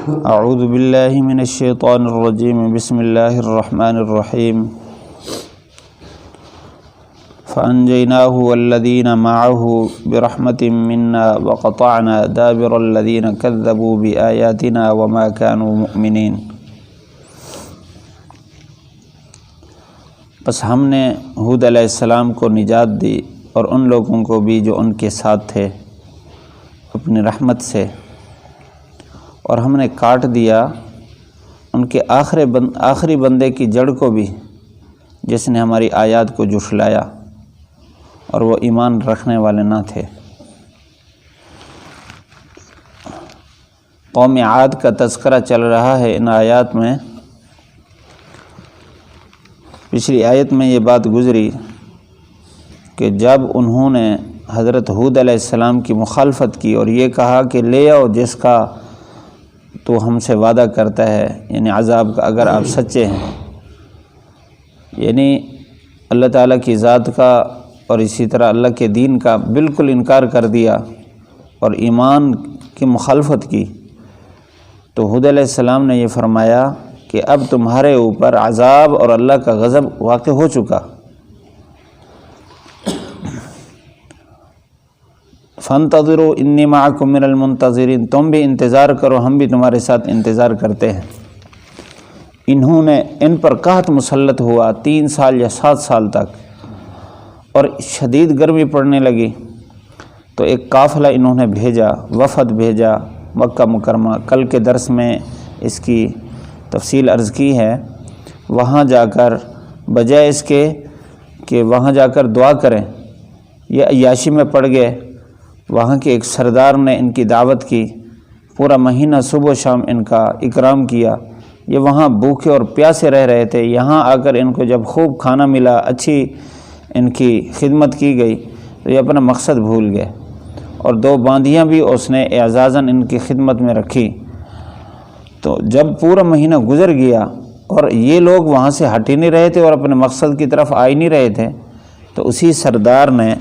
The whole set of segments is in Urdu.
اعوذ باللہ من الشیطان الرجیم بسم اللہ الرحمن الرحیم فانجیناہ والذین معہ برحمت منا وقطعنا دابر الذین کذبوا بآیاتنا وما كانوا مؤمنین۔ بس ہم نے ہود علیہ السلام کو نجات دی اور ان لوگوں کو بھی جو ان کے ساتھ تھے اپنی رحمت سے، اور ہم نے کاٹ دیا ان کے آخری بندے کی جڑ کو بھی، جس نے ہماری آیات کو جھٹلایا اور وہ ایمان رکھنے والے نہ تھے۔ قوم عاد کا تذکرہ چل رہا ہے ان آیات میں۔ پچھلی آیت میں یہ بات گزری کہ جب انہوں نے حضرت ہود علیہ السلام کی مخالفت کی اور یہ کہا کہ لے آؤ جس کا تو ہم سے وعدہ کرتا ہے، یعنی عذاب کا، اگر آپ سچے ہیں، یعنی اللہ تعالیٰ کی ذات کا اور اسی طرح اللہ کے دین کا بالکل انکار کر دیا اور ایمان کی مخالفت کی، تو ہود علیہ السلام نے یہ فرمایا کہ اب تمہارے اوپر عذاب اور اللہ کا غضب واقع ہو چکا۔ فانتظروا انی معکم من المنتظرین، تم بھی انتظار کرو، ہم بھی تمہارے ساتھ انتظار کرتے ہیں۔ انہوں نے ان پر قحط مسلط ہوا 3 سال یا 7 سال تک، اور شدید گرمی پڑنے لگی، تو ایک قافلہ انہوں نے بھیجا، وفد بھیجا مکہ مکرمہ۔ کل کے درس میں اس کی تفصیل عرض کی ہے۔ وہاں جا کر بجائے اس کے کہ وہاں جا کر دعا کریں، یہ عیاشی میں پڑ گئے۔ وہاں کے ایک سردار نے ان کی دعوت کی، پورا مہینہ صبح و شام ان کا اکرام کیا۔ یہ وہاں بھوکے اور پیاسے رہ رہے تھے، یہاں آ کر ان کو جب خوب کھانا ملا، اچھی ان کی خدمت کی گئی، تو یہ اپنا مقصد بھول گئے، اور 2 باندیاں بھی اس نے اعزازاً ان کی خدمت میں رکھی۔ تو جب پورا مہینہ گزر گیا اور یہ لوگ وہاں سے ہٹ ہی نہیں رہے تھے اور اپنے مقصد کی طرف آ ہی نہیں رہے تھے، تو اسی سردار نے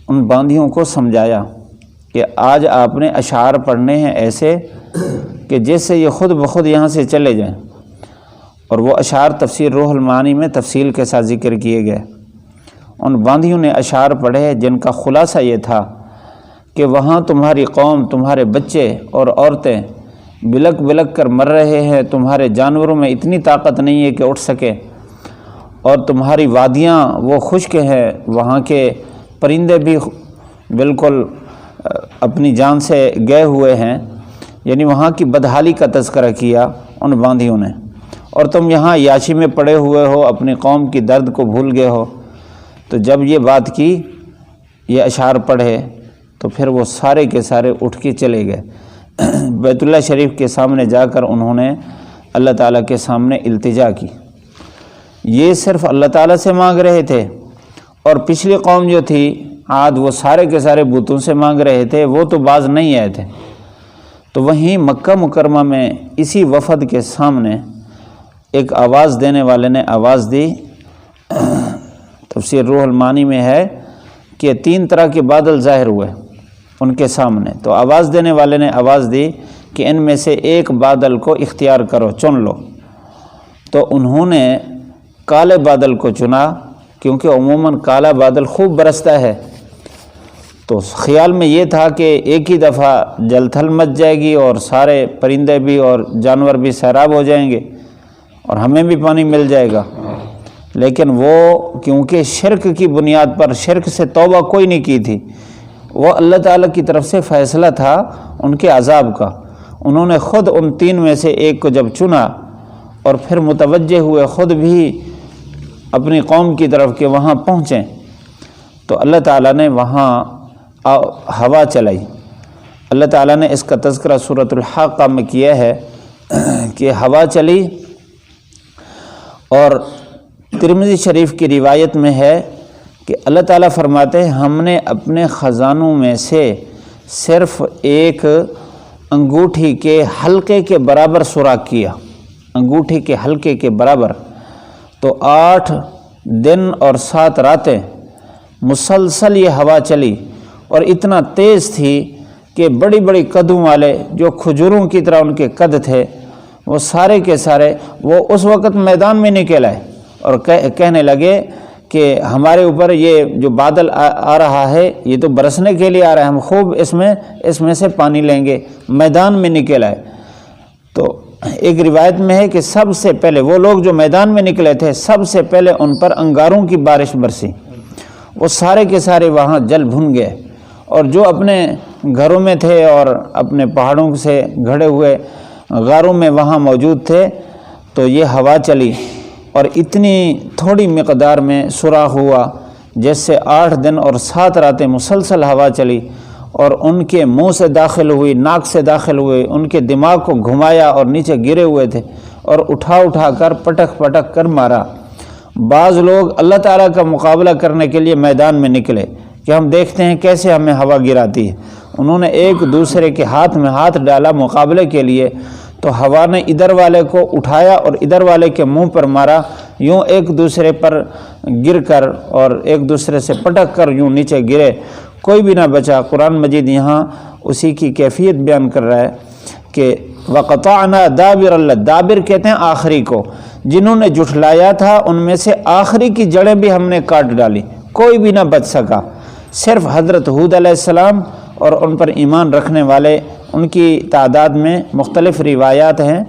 ان باندیوں کو سمجھایا کہ آج آپ نے اشعار پڑھنے ہیں ایسے کہ جس سے یہ خود بخود یہاں سے چلے جائیں، اور وہ اشعار تفسیر روح المعانی میں تفصیل کے ساتھ ذکر کیے گئے۔ ان باندیوں نے اشعار پڑھے جن کا خلاصہ یہ تھا کہ وہاں تمہاری قوم، تمہارے بچے اور عورتیں بلک بلک کر مر رہے ہیں، تمہارے جانوروں میں اتنی طاقت نہیں ہے کہ اٹھ سکے، اور تمہاری وادیاں وہ خشک ہیں، وہاں کے پرندے بھی بالکل اپنی جان سے گئے ہوئے ہیں، یعنی وہاں کی بدحالی کا تذکرہ کیا ان باندیوں نے، اور تم یہاں عیاشی میں پڑے ہوئے ہو، اپنی قوم کی درد کو بھول گئے ہو۔ تو جب یہ بات کی، یہ اشعار پڑھے، تو پھر وہ سارے کے سارے اٹھ کے چلے گئے۔ بیت اللہ شریف کے سامنے جا کر انہوں نے اللہ تعالیٰ کے سامنے التجا کی۔ یہ صرف اللہ تعالیٰ سے مانگ رہے تھے، اور پچھلی قوم جو تھی عاد، وہ سارے کے سارے بتوں سے مانگ رہے تھے، وہ تو باز نہیں آئے تھے۔ تو وہیں مکہ مکرمہ میں اسی وفد کے سامنے ایک آواز دینے والے نے آواز دی۔ تفسیر روح المعانی میں ہے کہ 3 طرح کے بادل ظاہر ہوئے ان کے سامنے، تو آواز دینے والے نے آواز دی کہ ان میں سے ایک بادل کو اختیار کرو، چن لو۔ تو انہوں نے کالے بادل کو چنا، کیونکہ عموماً کالا بادل خوب برستا ہے، تو خیال میں یہ تھا کہ ایک ہی دفعہ جل تھل مچ جائے گی اور سارے پرندے بھی اور جانور بھی سیراب ہو جائیں گے اور ہمیں بھی پانی مل جائے گا۔ لیکن وہ کیونکہ شرک کی بنیاد پر، شرک سے توبہ کوئی نہیں کی تھی، وہ اللہ تعالیٰ کی طرف سے فیصلہ تھا ان کے عذاب کا، انہوں نے خود ان 3 میں سے ایک کو جب چنا اور پھر متوجہ ہوئے خود بھی اپنی قوم کی طرف کہ وہاں پہنچیں، تو اللہ تعالیٰ نے وہاں ہوا چلائی۔ اللہ تعالیٰ نے اس کا تذکرہ سورۃ الحاقہ میں کیا ہے کہ ہوا چلی، اور ترمذی شریف کی روایت میں ہے کہ اللہ تعالیٰ فرماتے ہیں ہم نے اپنے خزانوں میں سے صرف ایک انگوٹھی کے حلقے کے برابر سوراخ کیا، انگوٹھی کے حلقے کے برابر، تو 8 دن اور 7 راتیں مسلسل یہ ہوا چلی، اور اتنا تیز تھی کہ بڑی بڑی قدوں والے جو کھجوروں کی طرح ان کے قد تھے، وہ سارے کے سارے وہ اس وقت میدان میں نکل آئے اور کہنے لگے کہ ہمارے اوپر یہ جو بادل آ رہا ہے یہ تو برسنے کے لیے آ رہا ہے، ہم خوب اس میں سے پانی لیں گے، میدان میں نکل آئے۔ تو ایک روایت میں ہے کہ سب سے پہلے وہ لوگ جو میدان میں نکلے تھے، سب سے پہلے ان پر انگاروں کی بارش برسی، وہ سارے کے سارے وہاں جل بھن گئے، اور جو اپنے گھروں میں تھے اور اپنے پہاڑوں سے گھڑے ہوئے غاروں میں وہاں موجود تھے، تو یہ ہوا چلی اور اتنی تھوڑی مقدار میں سوراخ ہوا جیسے 8 دن اور 7 راتیں مسلسل ہوا چلی، اور ان کے منہ سے داخل ہوئی، ناک سے داخل ہوئے، ان کے دماغ کو گھمایا اور نیچے گرے ہوئے تھے، اور اٹھا کر پٹک کر مارا۔ بعض لوگ اللہ تعالیٰ کا مقابلہ کرنے کے لیے میدان میں نکلے کہ ہم دیکھتے ہیں کیسے ہمیں ہوا گراتی ہے، انہوں نے ایک دوسرے کے ہاتھ میں ہاتھ ڈالا مقابلے کے لیے، تو ہوا نے ادھر والے کو اٹھایا اور ادھر والے کے منہ پر مارا، یوں ایک دوسرے پر گر کر اور ایک دوسرے سے پٹک کر یوں نیچے گرے، کوئی بھی نہ بچا۔ قرآن مجید یہاں اسی کی کیفیت بیان کر رہا ہے کہ وَقَطَعْنَا دَابِرَ اللَّهِ، دابر کہتے ہیں آخری کو، جنہوں نے جھٹلایا تھا ان میں سے آخری کی جڑیں بھی ہم نے کاٹ ڈالی، کوئی بھی نہ بچ سکا، صرف حضرت ہود علیہ السلام اور ان پر ایمان رکھنے والے، ان کی تعداد میں مختلف روایات ہیں،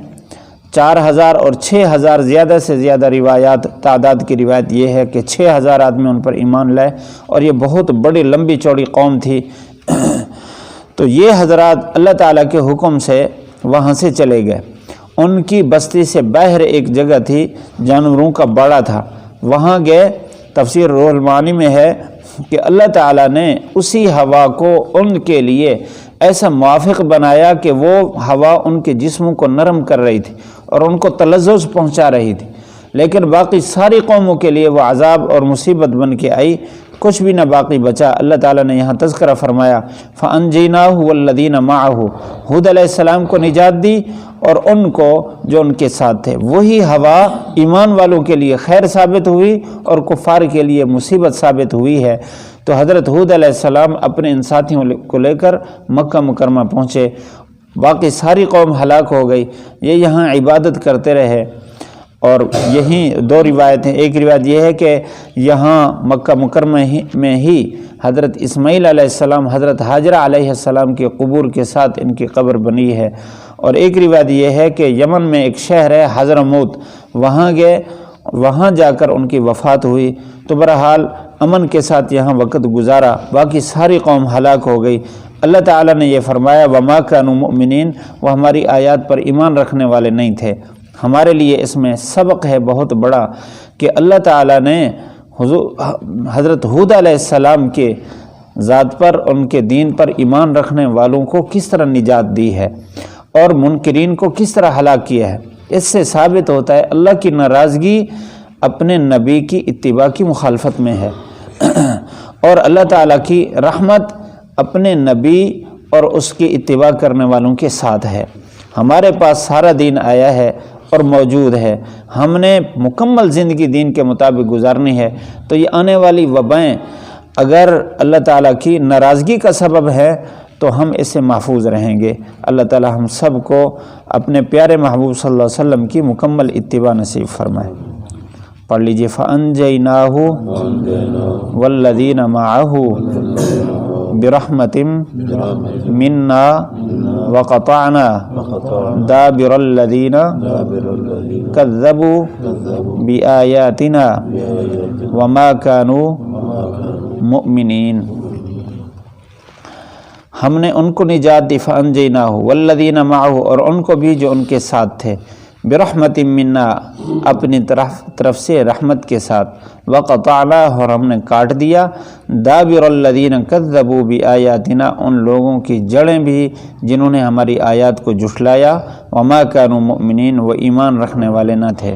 4000 اور 6000 زیادہ سے زیادہ روایات، تعداد کی روایت یہ ہے کہ 6000 آدمی ان پر ایمان لائے، اور یہ بہت بڑی لمبی چوڑی قوم تھی۔ تو یہ حضرات اللہ تعالیٰ کے حکم سے وہاں سے چلے گئے، ان کی بستی سے باہر ایک جگہ تھی، جانوروں کا باڑہ تھا، وہاں گئے۔ تفسیر روح المعانی میں ہے کہ اللہ تعالیٰ نے اسی ہوا کو ان کے لیے ایسا موافق بنایا کہ وہ ہوا ان کے جسموں کو نرم کر رہی تھی اور ان کو تلذذ پہنچا رہی تھی، لیکن باقی ساری قوموں کے لیے وہ عذاب اور مصیبت بن کے آئی، کچھ بھی نہ باقی بچا۔ اللہ تعالیٰ نے یہاں تذکرہ فرمایا فَأَنْجَيْنَاهُ وَالَّذِينَ مَعَهُ، ہود علیہ السلام کو نجات دی اور ان کو جو ان کے ساتھ تھے۔ وہی ہوا ایمان والوں کے لیے خیر ثابت ہوئی اور کفار کے لیے مصیبت ثابت ہوئی ہے۔ تو حضرت ہود علیہ السلام اپنے ان ساتھیوں کو لے کر مکہ مکرمہ پہنچے، باقی ساری قوم ہلاک ہو گئی، یہ یہاں عبادت کرتے رہے۔ اور یہی 2 روایتیں، ایک روایت یہ ہے کہ یہاں مکہ مکرمہ میں ہی حضرت اسماعیل علیہ السلام، حضرت ہاجرہ علیہ السلام کے قبور کے ساتھ ان کی قبر بنی ہے، اور ایک روایت یہ ہے کہ یمن میں ایک شہر ہے حضرموت، وہاں گئے، وہاں جا کر ان کی وفات ہوئی۔ تو بہرحال امن کے ساتھ یہاں وقت گزارا، باقی ساری قوم ہلاک ہو گئی۔ اللہ تعالیٰ نے یہ فرمایا وَمَا كَانُوا مُؤْمِنِينَ، وہ ہماری آیات پر ایمان رکھنے والے نہیں تھے۔ ہمارے لیے اس میں سبق ہے بہت بڑا کہ اللہ تعالیٰ نے حضرت ہود علیہ السلام کے ذات پر، ان کے دین پر ایمان رکھنے والوں کو کس طرح نجات دی ہے اور منکرین کو کس طرح ہلاک کیا ہے۔ اس سے ثابت ہوتا ہے اللہ کی ناراضگی اپنے نبی کی اتباع کی مخالفت میں ہے، اور اللہ تعالیٰ کی رحمت اپنے نبی اور اس کی اتباع کرنے والوں کے ساتھ ہے۔ ہمارے پاس سارا دین آیا ہے اور موجود ہے، ہم نے مکمل زندگی دین کے مطابق گزارنی ہے، تو یہ آنے والی وبائیں اگر اللہ تعالیٰ کی ناراضگی کا سبب ہے تو ہم اس سے محفوظ رہیں گے۔ اللہ تعالیٰ ہم سب کو اپنے پیارے محبوب صلی اللہ علیہ وسلم کی مکمل اتباع نصیب فرمائے۔ پڑھ لیجئے فَأَنْجَيْنَاهُ وَالَّذِينَ مَعَهُ بِرَحْمَةٍ مِنَّا وَقَطَعْنَا دَابِرَ الَّذِينَ كَذَّبُوا بِآيَاتِنَا وَمَا كَانُوا مُؤْمِنِينَ۔ ہم نے ان کو نجات دی، فَأَنْجَيْنَاهُ وَالَّذِينَ مَعَهُ، اور ان کو بھی جو ان کے ساتھ تھے، برحمت منا، اپنی طرف سے رحمت کے ساتھ، وقطعنا، اور ہم نے کاٹ دیا، دابر الذین کذبوا بآیاتنا، ان لوگوں کی جڑیں بھی جنہوں نے ہماری آیات کو جھٹلایا، وما کانوا مؤمنین، وہ ایمان رکھنے والے نہ تھے۔